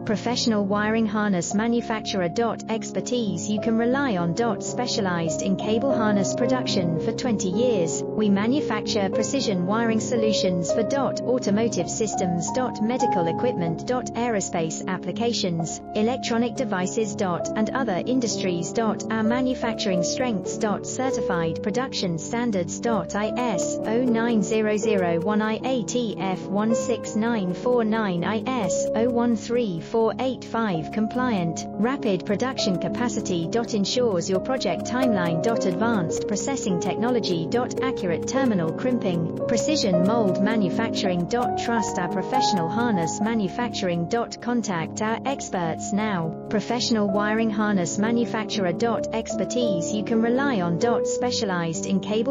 Professional wiring harness manufacturer. Expertise you can rely on. Specialized in cable harness production for 20 years. We manufacture precision wiring solutions for automotive systems. Medical equipment. Aerospace applications, electronic devices. And other industries. Our manufacturing strengths. Certified production standards. IS 09001 IATF 16949 IS 013485 compliant. Rapid production capacity. Ensures your project timeline. Advanced processing technology. Accurate terminal crimping. Precision mold manufacturing. Trust our professional harness manufacturing. Contact our experts now. Professional wiring harness manufacturer. Expertise you can rely on. Specialized in cable